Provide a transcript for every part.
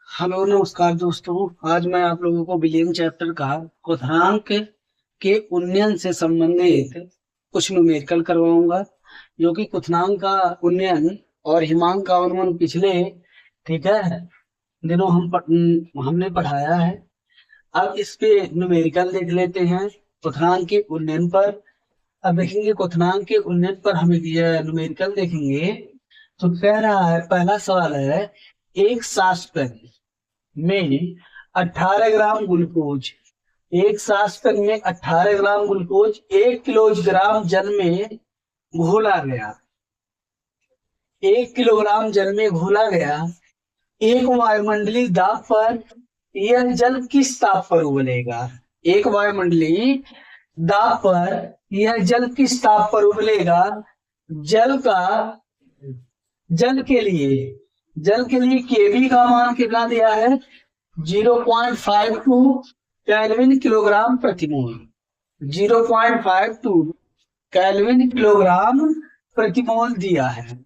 Hello नमस्कार दोस्तों। आज मैं आप लोगों को विलियम चैप्टर का क्वथनांक के उन्नयन से संबंधित कुछ न्यूमेरिकल करवाऊंगा, जो कि क्वथनांक का उन्नयन और हिमांक का अवनमन पिछले ठीक है दिनों हमने पढ़ाया है। अब इस पे न्यूमेरिकल देख लेते हैं क्वथनांक के उन्नयन पर। अब देखेंगे क्वथनांक के उन्नयन पर हमें न्यूमेरिकल देखेंगे तो कह रहा है, पहला सवाल है, एक सास्पेन में 18 ग्राम ग्लूकोज, एक सास्पेन में 18 ग्राम ग्लूकोज 1 किलोग्राम जल में घोला गया। 1 किलोग्राम जल में घोला गया। एक वायुमंडलीय दाब पर यह जल किस ताप पर उबलेगा? एक वायुमंडलीय दाब पर यह जल किस ताप पर उबलेगा? जल का जल के लिए केबी का मान कितना दिया है? 0.52 केल्विन किलोग्राम प्रति मोल। 0.52 केल्विन किलोग्राम प्रति मोल दिया है।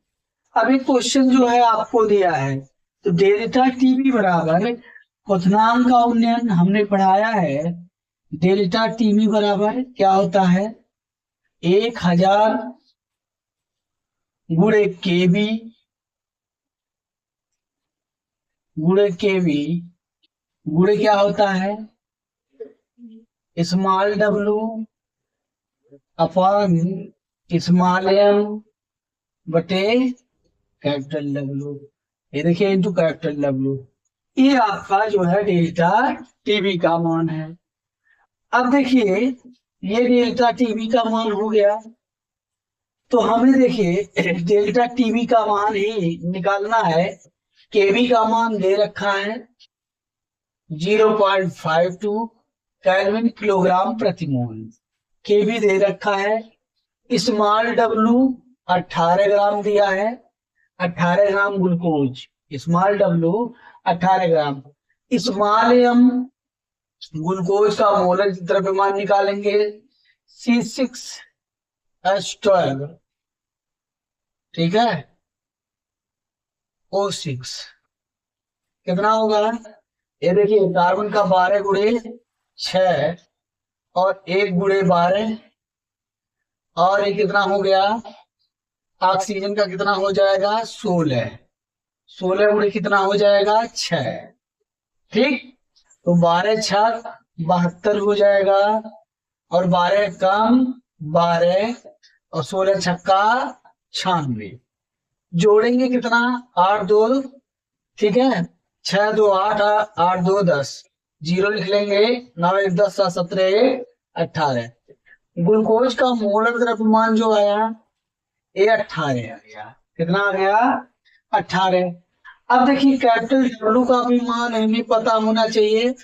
अब एक क्वेश्चन जो है आपको दिया है, तो डेल्टा टीबी बराबर क्वथनांक का उन्नयन हमने पढ़ाया है। डेल्टा टीबी बराबर क्या होता है? 1000 गुणे केबी गुणे केबी गुणे क्या होता है? Small W upon small M बटे कैपिटल डब्लू। ये देखिए इंटू कैपिटल डब्लू। ये आपका जो है डेल्टा टीबी का मान है। अब देखिए ये डेल्टा टीबी का मान हो गया, तो हमें देखिए डेल्टा टीबी का मान ही निकालना है। केबी का मान दे रखा है 0.52 केल्विन किलोग्राम प्रति मोल। केबी दे रखा है। स्मॉल डब्लू 18 ग्राम दिया है, 18 ग्राम ग्लूकोज। स्मॉल डब्लू 18 ग्राम। स्मॉल एम ग्लूकोज का मोलर द्रव्यमान निकालेंगे, C6H12, ठीक है, O6 कितना होगा? ये देखिए कार्बन का 12 गुणे 6 और 1 गुणे 12, और ये कितना हो गया? ऑक्सीजन का कितना हो जाएगा? 16। 16 गुणे कितना हो जाएगा? 6। ठीक, तो 12 छक 72 हो जाएगा, और 12 कम 12, और 16 छक्का 96। जोड़ेंगे कितना? 8 2, ठीक है, 6 2 8, 8 2 10, जीरो लिख लेंगे, 9 1 10 7 17 18। ग्लूकोज का मोलर द्रव्यमान जो आया ये 18 आ गया। कितना आ गया? 18। अब देखिए कैपिटल डब्ल्यू का भी मान हमें पता होना चाहिए।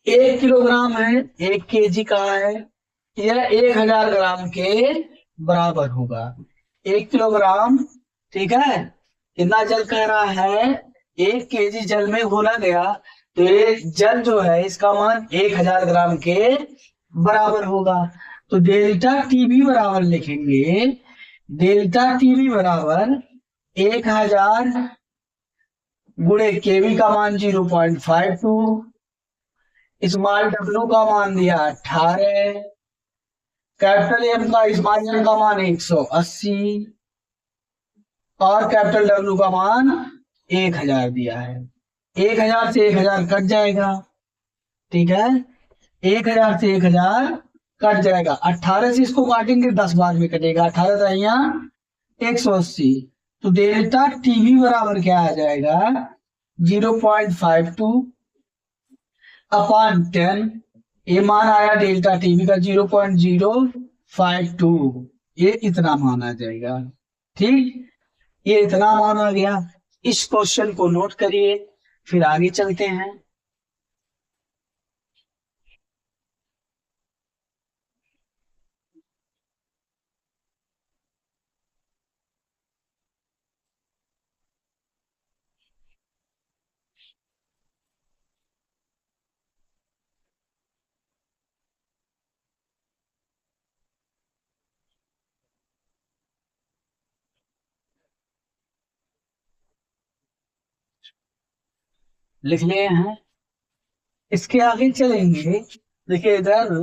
1 किलोग्राम है, 1 केजी का है, यह 1000 ग्राम के बराबर होगा। 1 किलोग्राम, ठीक है, कितना जल कह रहा है? 1 केजी जल में घोला गया, तो ये जल जो है इसका मान 1000 ग्राम के बराबर होगा। तो डेल्टा टीबी बराबर लिखेंगे, डेल्टा टीबी बराबर 1000 गुणे केवी का मान 0.52, स्मॉल डब्ल्यू का मान दिया 18, कैपिटल एम का स्मॉल एम का मान 180, और कैपिटल डब्ल्यू का मान 1000 दिया है। 1000 से 1000 कट जाएगा, ठीक है, 1000 से 1000 कट जाएगा। 18 से इसको काटेंगे 10 बाद में कटेगा, 18 यहाँ 180। तो डेल्टा टीवी बराबर क्या आ जाएगा? 0.52 अपॉन 10। ये मान आया डेल्टा टीवी का 0.052, ये इतना मान आ जाएगा। ठीक, ये इतना मान आ गया। इस क्वेश्चन को नोट करिए, फिर आगे चलते हैं। लिख लिए हैं। इसके आगे चलेंगे। देखिए इधर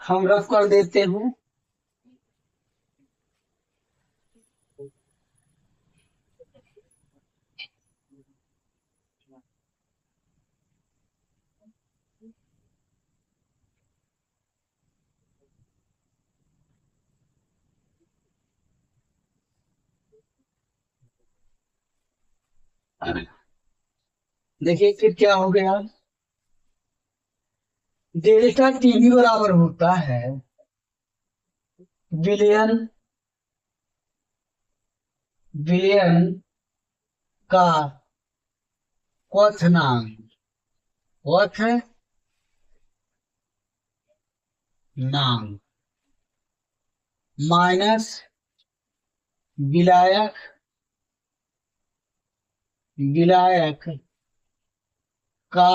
हम रफ कर देते हैं। देखिए फिर क्या हो गया। डेल्टा टीवी बराबर होता है विलयन विलयन का क्वथनांक। क्वथनांक माइनस विलायक विलायक का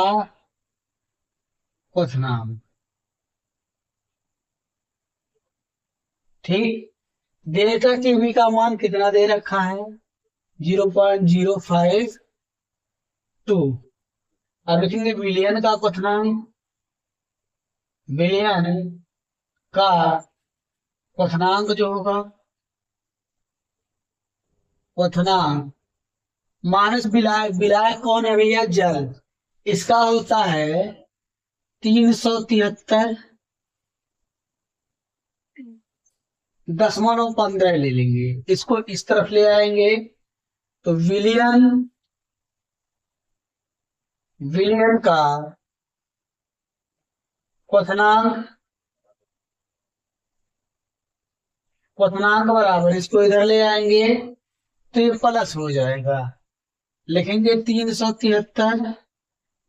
क्वथनांक। ठीक। डेल्टा टीवी का मान कितना दे रखा है? 0.052। अब लिखेंगे विलयन का क्वथनांक। विलयन का क्वथनांक जो होगा, क्वथनांक मानस विलायक। विलायक कौन है भैया? जल। इसका होता है 373.15 ले लेंगे। इसको इस तरफ ले आएंगे तो विलियन विलियन का क्वथनांक क्वथनांक बराबर, इसको इधर ले आएंगे तो ये प्लस हो जाएगा। लिखेंगे 373.15।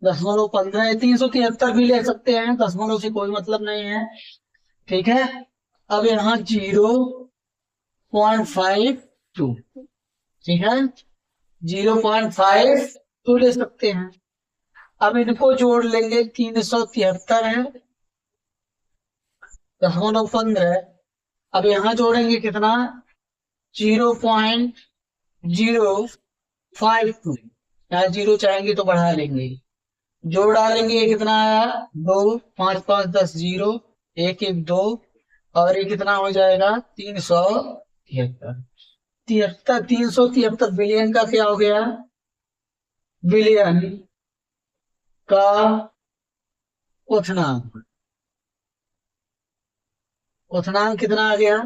373 भी ले सकते हैं, दशमलव से कोई मतलब नहीं है। ठीक है। अब यहाँ 0.52। ठीक है, 0.52 ले सकते हैं। अब इनको जोड़ लेंगे। 373 है 0.15। अब यहाँ जोड़ेंगे कितना? 0.052। यहाँ जीरो चाहेंगे तो बढ़ा लेंगे। जोड़ डालेंगे, ये कितना आया? 2, 5 5 10, 0, 1 1 2। और ये कितना हो जाएगा? 373। 373 बिलियन का क्या हो गया? बिलियन का क्वथनांक। क्वथनांक कितना आ गया?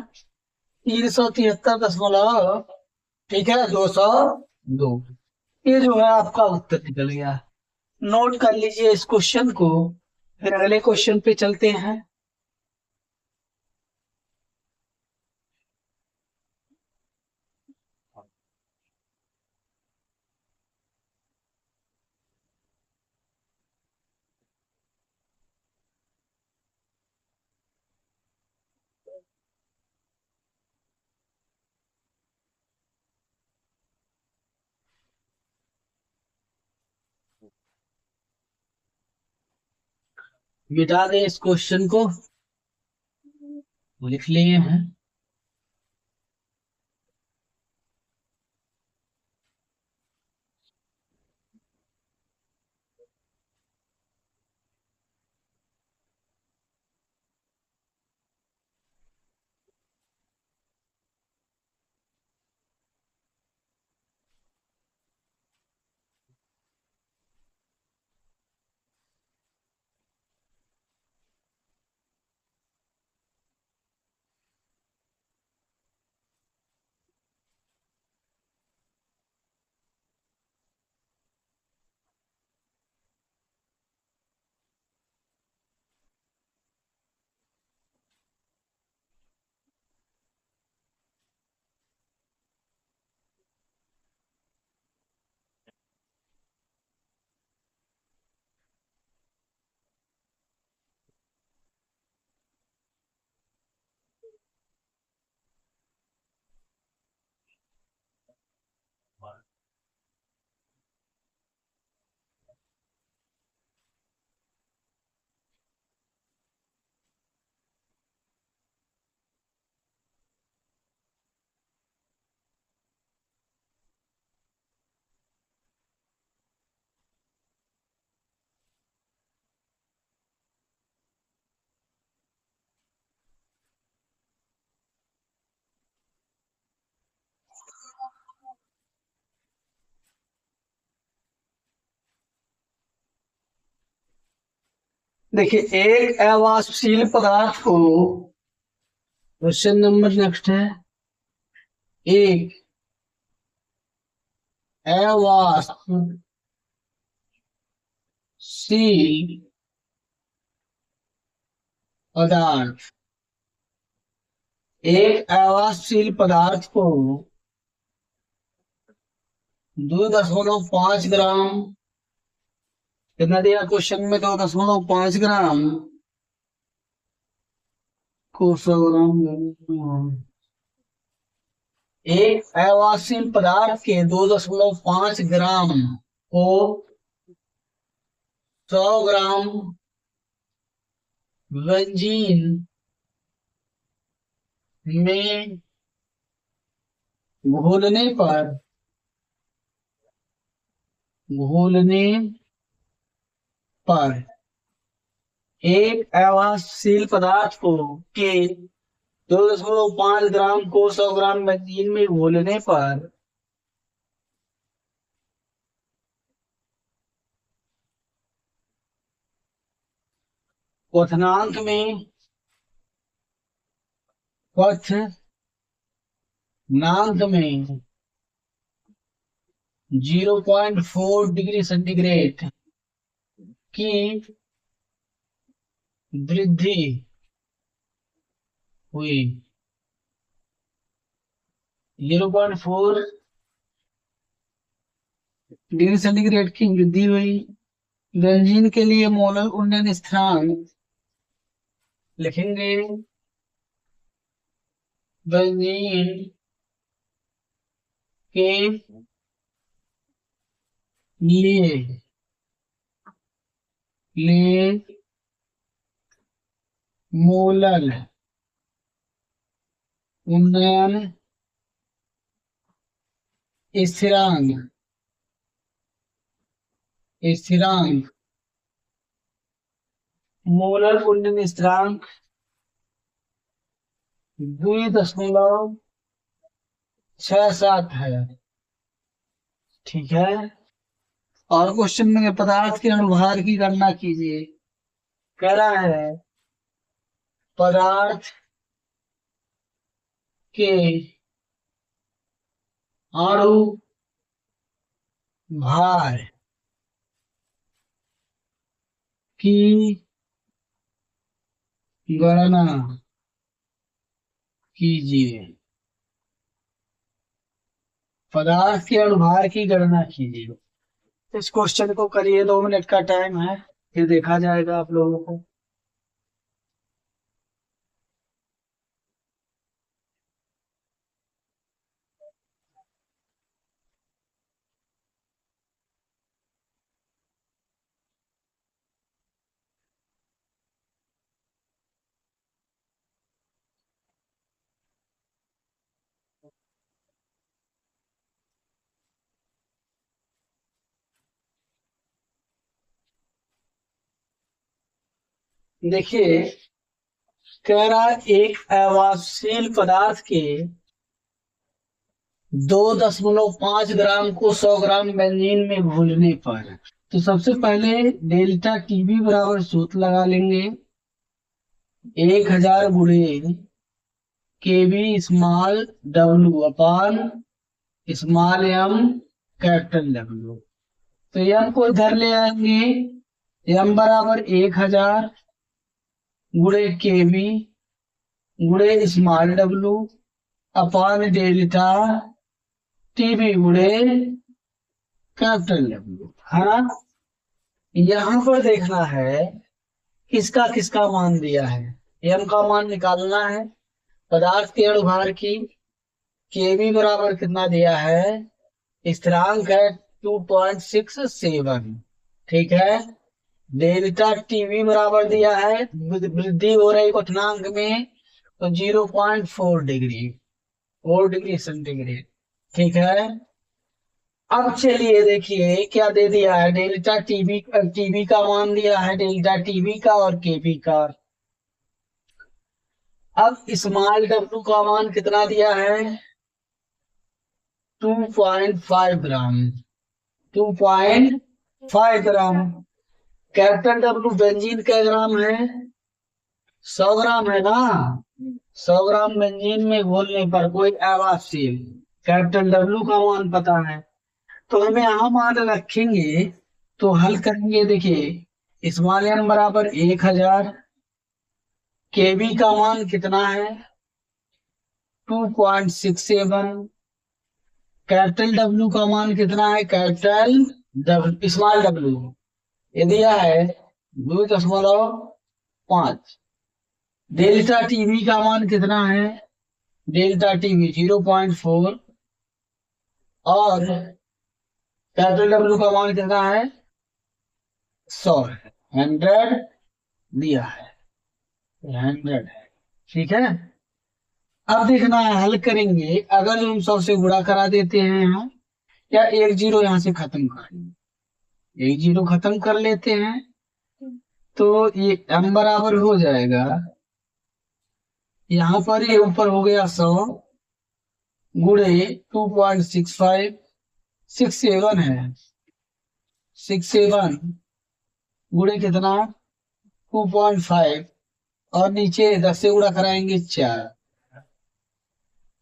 373 दशमलव, ठीक है, 202। ये जो है आपका उत्तर निकल गया। नोट कर लीजिए इस क्वेश्चन को। फिर अगले क्वेश्चन पे चलते हैं। मिटा दें इस क्वेश्चन को। लिख लिए हैं। देखिए, एक अवाष्पशील पदार्थ को, क्वेश्चन नंबर नेक्स्ट है, एक अवाष्पशील पदार्थ, एक अवाष्पशील पदार्थ को 2.5 ग्राम, कितना दिया क्वेश्चन में, 2.5 ग्राम को 100 ग्राम, एक अवाष्पशील पदार्थ के 2.5 ग्राम को 100 ग्राम बेंजीन में घोलने पर एक अवाष्पशील पदार्थ को के 2.5 ग्राम को 100 ग्राम बेंजीन में घोलने पर क्वथनांक में 0.4 डिग्री सेंटीग्रेड की वृद्धि हुई। 0.4 डिग्री सेंटीग्रेड की वृद्धि हुई। बेंजीन के लिए मोलर उन्नयन स्थिरांक लिखेंगे, बेंजीन के लिए मोलर उन्नयन स्थिरांक मोलर उन्नयन स्थिरांक 2.67 है। ठीक है, और क्वेश्चन में पदार्थ के अनुभार की गणना कीजिए। कह रहा है पदार्थ के अनुभार की गणना कीजिए। पदार्थ के अनुभार की गणना कीजिए। इस क्वेश्चन को करिए, 2 मिनट का टाइम है, फिर देखा जाएगा आप लोगों को। देखिए, कह रहा एक अवाष्पशील पदार्थ के 2.5 ग्राम को 100 ग्राम बेंजीन में घोलने पर, तो सबसे पहले डेल्टा टीबी बराबर सूत्र लगा लेंगे, 1000 गुणे KB small W upon small M capital W. तो एम को इधर ले आएंगे, एम बराबर 1000 गुणे केबी गुणे स्मॉल डब्ल्यू अपान डेल्टा टीबी गुणे कैपिटल डब्ल्यू, है ना। यहां पर देखना है किसका किसका मान दिया है। एम का मान निकालना है, पदार्थ के अनुभार की, केबी बराबर कितना दिया है, स्थिरांक है 2.67। ठीक है, डेल्टा टीवी बराबर दिया है, वृद्धि हो रही क्वथनांक में, तो 0.4 डिग्री, 4 डिग्री सेंटीग्रेड। ठीक है, अब चलिए देखिए क्या दे दिया है, डेल्टा टीबी का मान दिया है, डेल्टा टीबी का और केबी का। अब स्मॉल डब्ल्यू का मान कितना दिया है, 2.5 ग्राम, 2.5 ग्राम। कैपिटल डब्ल्यू बेंजीन का ग्राम है 100 ग्राम है ना। 100 ग्राम बेंजीन में घोलने पर कोई अवास्यव कैपिटल डब्ल्यू का मान पता है, तो हमें यहाँ मान रखेंगे। तो हल करेंगे, देखिए स्मॉल एन बराबर 1000, केवी का मान कितना है 2.67, कैपिटल डब्ल्यू का मान कितना है, कैपिटल डब्ल्यू स्मॉल डब्ल्यू ये दिया है 2.5। डेल्टा टीवी का मान कितना है, डेल्टा टीवी 0.4, और कैपिटल डब्ल्यू का मान कितना है 100, 100 दिया है, 100 है। ठीक है, अब देखना है हल करेंगे। अगर हम 100 से गुणा करा देते हैं यहाँ, या एक जीरो यहाँ से खत्म कर लेंगे, एक जीरो खत्म कर लेते हैं, तो ये m बराबर हो जाएगा, यहाँ पर ये ऊपर हो गया 100 गुणे 2.65, 67 है, 67 गुणे कितना 2.5, और नीचे 10 से गुणा कराएंगे 4।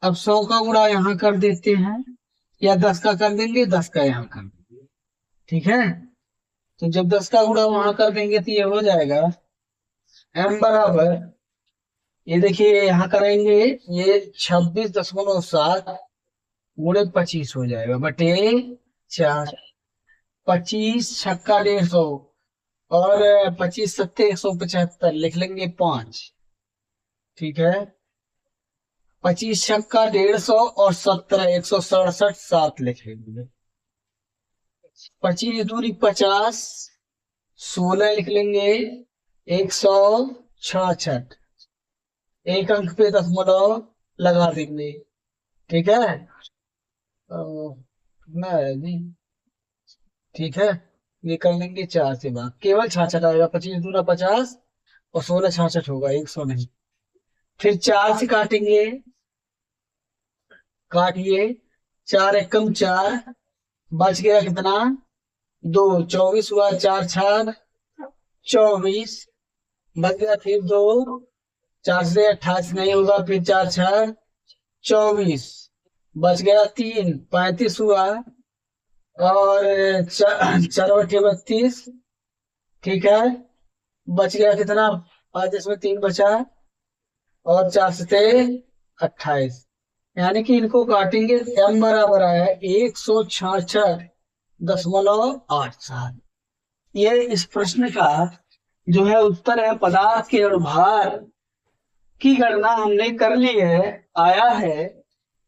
अब 100 का गुणा यहाँ कर देते हैं, या 10 का कर देंगे, 10 का यहाँ कर देंगे। ठीक है, तो जब 10 का गुणा वहां कर देंगे तो ये हो जाएगा m बराबर, ये देखिए यहाँ करेंगे, ये 26.7 गुणे 25 हो जाएगा बटे 4। 25 छक्का 150, और 25 सत्ते 175 लिख लेंगे 5। ठीक है, 25 छक्का 150 और 17 167 7 लिख लेंगे। 25 दूरी 50, 16 लिख लेंगे 166, एक अंक पे दशमलव लगा देंगे। ठीक है, कितना है जी, ठीक है, ये कर लेंगे 4 से भाग, केवल 66 आएगा, 25 दूना 50 और 16 66 होगा, 100 नहीं। फिर 4 से काटेंगे, काटिए, 4 एकम 4, बच गया कितना 2, 24 हुआ, 4 4 24, बच गया फिर 2, 4 से 28 नहीं होगा, फिर 4 6 24, बच गया 3, 35 हुआ, और 4 32। ठीक है, बच गया कितना, 5 इसमें 3 बचा, और 4 से 28, यानी कि इनको काटेंगे, m बराबर आया 166.87। ये इस प्रश्न का जो है उत्तर है, पदार्थ के अनुभार की गणना हमने कर ली है, आया है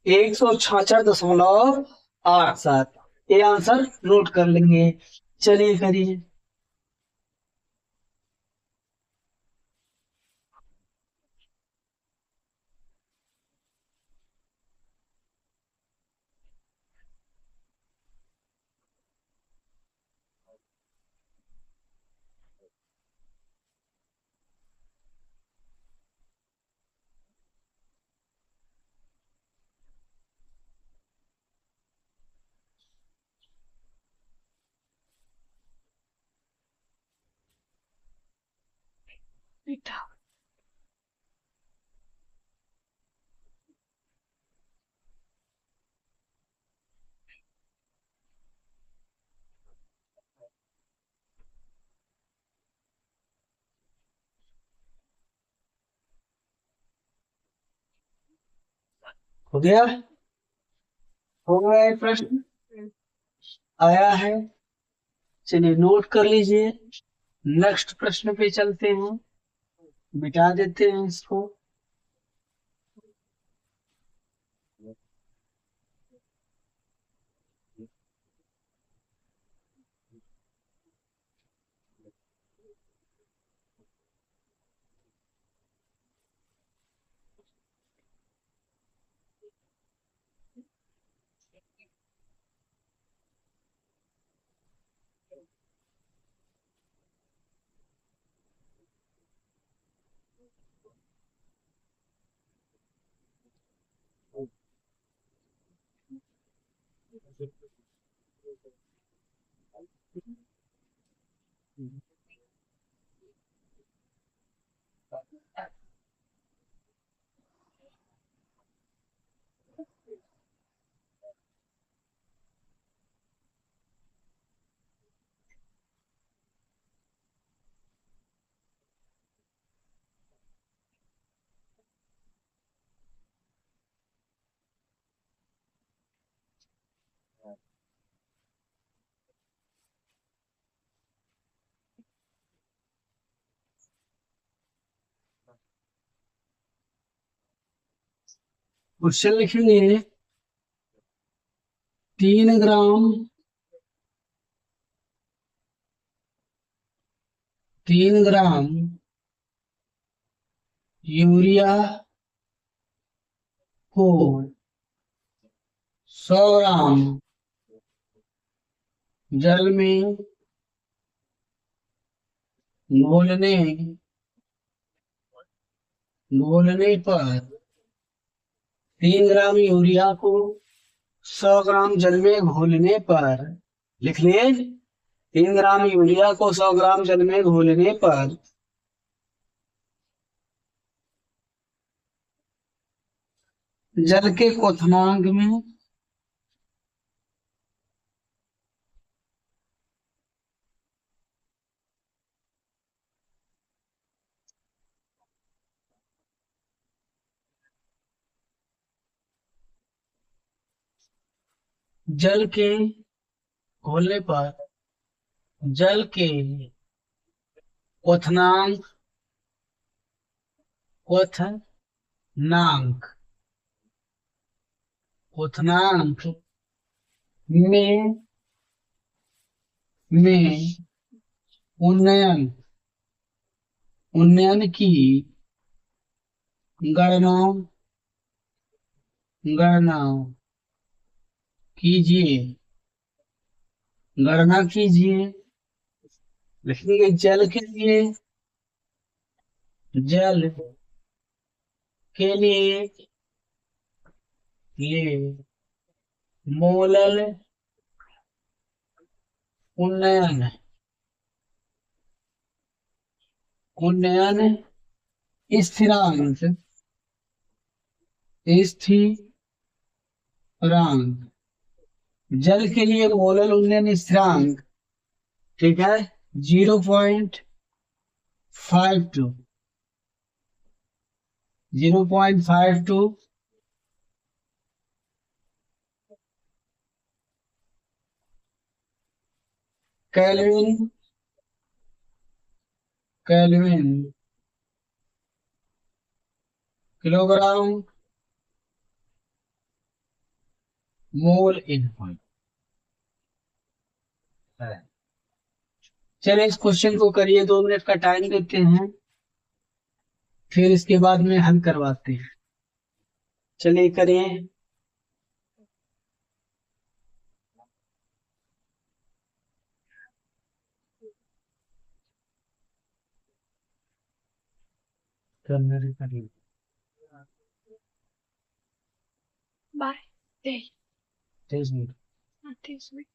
166.87। ये आंसर नोट कर लेंगे। चलिए करिए। हो गया, हो गया ये प्रश्न आया है। चलिए नोट कर लीजिए, नेक्स्ट प्रश्न पे चलते हैं, मिटा देते हैं इसको। क्वेश्चन लिखेंगे 3 ग्राम 3 ग्राम यूरिया को 100 ग्राम जल में घोलने पर 3 ग्राम यूरिया को 100 ग्राम जल में घोलने पर, लिख लिए, 3 ग्राम यूरिया को 100 ग्राम जल में घोलने पर जल के क्वथनांक में जल के घोलने पर जल के क्वथनांक क्वथनांक में उन्नयन की गणना कीजिए। लिखेंगे जल के लिए ये मोलल उन्नयन स्थिरांक जल के लिए मोलल उन्नयन स्थिरांक, ठीक है, 0.52 केल्विन किलोग्राम मोल इन पॉइंट। चलिए इस क्वेश्चन को करिए, 2 मिनट का टाइम देते हैं, फिर इसके बाद में हल करवाते हैं। चलिए करिए। By 23 minute. 23 मिनट।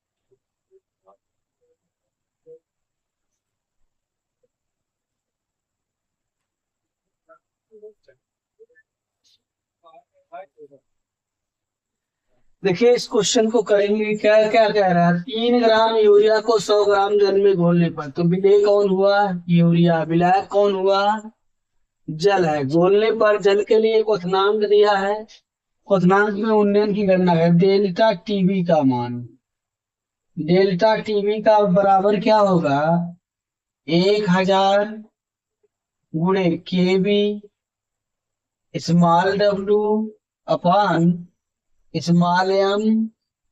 देखिए इस क्वेश्चन को करेंगे, क्या क्या कह रहा है, 3 ग्राम यूरिया को 100 ग्राम जल में घोलने पर, तो विलेय कौन हुआ, यूरिया, विलायक कौन हुआ, जल है। घोलने पर जल के लिए क्वथनांक दिया है, क्वथनांक में उन्नयन की गणना है, डेल्टा टीबी का मान, डेल्टा टीबी का बराबर क्या होगा, 1000 गुणे KB small W upon small M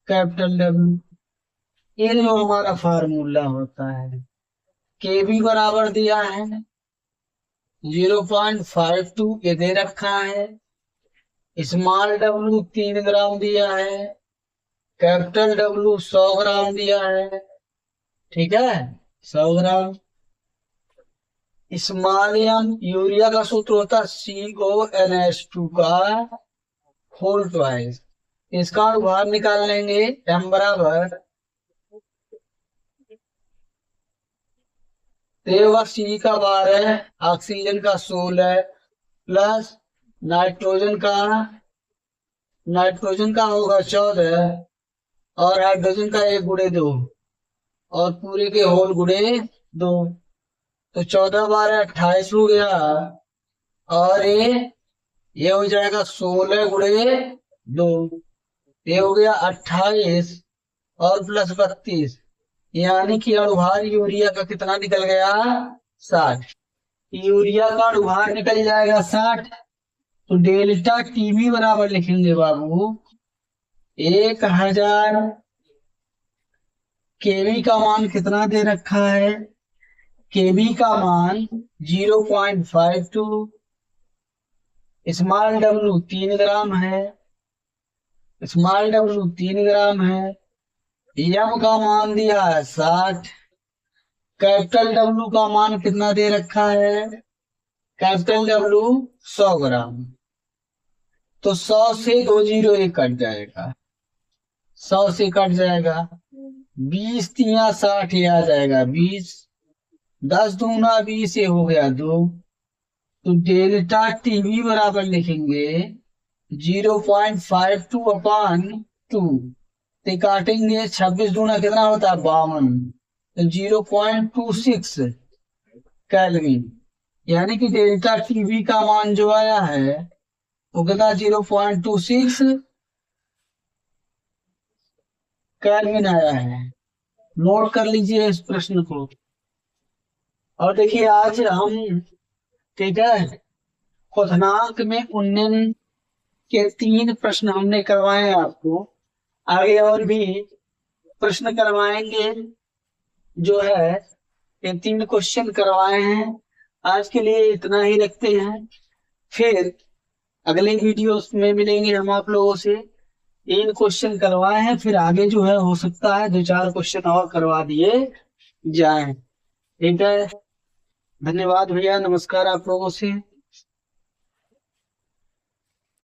capital W. ये जो हमारा फार्मूला होता है, के भी बराबर दिया है 0.52 ये दे रखा है, स्मॉल डब्ल्यू 3 ग्राम दिया है, कैपिटल डब्ल्यू 100 ग्राम दिया है, ठीक है, 100 ग्राम। स्मॉल एम यूरिया का सूत्र होता है CONH2 का होल ट्वाइस, इसका बाहर निकाल लेंगे, m बराबर C का 12, ऑक्सीजन का 16 प्लस नाइट्रोजन का होगा 14 और हाइड्रोजन का 1 गुणे 2 और पूरे के होल गुणे 2, तो 14 12 28 हो गया और ये हो जाएगा 16 गुणे 2, ये हो गया 28 और प्लस 32, यानी कि अणुभार यूरिया का कितना निकल गया, 60। यूरिया का अणुभार निकल जाएगा 60, तो डेल्टा टीवी बराबर लिखेंगे बाबू 1000 केवी का मान कितना दे रखा है, केवी का मान 0.52, स्मॉल डब्लू 3 ग्राम है, स्मॉल डब्लू 3 ग्राम है, एम का मान दिया है 60, कैपिटल डब्लू का मान कितना दे रखा है, कैपिटल डब्लू 100 ग्राम। तो 100 से 2 जीरो एक कट जाएगा, 100 से कट जाएगा, 20 तिया 60 ये आ जाएगा 20, 10 दूना 20 ये हो गया 2। तो डेल्टा टीवी बराबर लिखेंगे 0.52 अपान 2, तो काटेंगे 26 दूना कितना होता है 52, तो 0.26 केल्विन, यानी कि डेल्टा टीवी का मान जो आया है वो कितना 0.26 केल्विन आया है। नोट कर लीजिए इस प्रश्न को। और देखिए आज हम, ठीक है, क्वथनांक में उन्नयन के 3 प्रश्न हमने करवाए हैं आपको, आगे और भी प्रश्न करवाएंगे, जो है ये 3 क्वेश्चन करवाए हैं। आज के लिए इतना ही रखते हैं, फिर अगले वीडियोस में मिलेंगे हम आप लोगों से। 3 क्वेश्चन करवाए हैं, फिर आगे जो है हो सकता है 2-4 क्वेश्चन और करवा दिए जाएं। ठीक है, धन्यवाद भैया, नमस्कार आप लोगों से।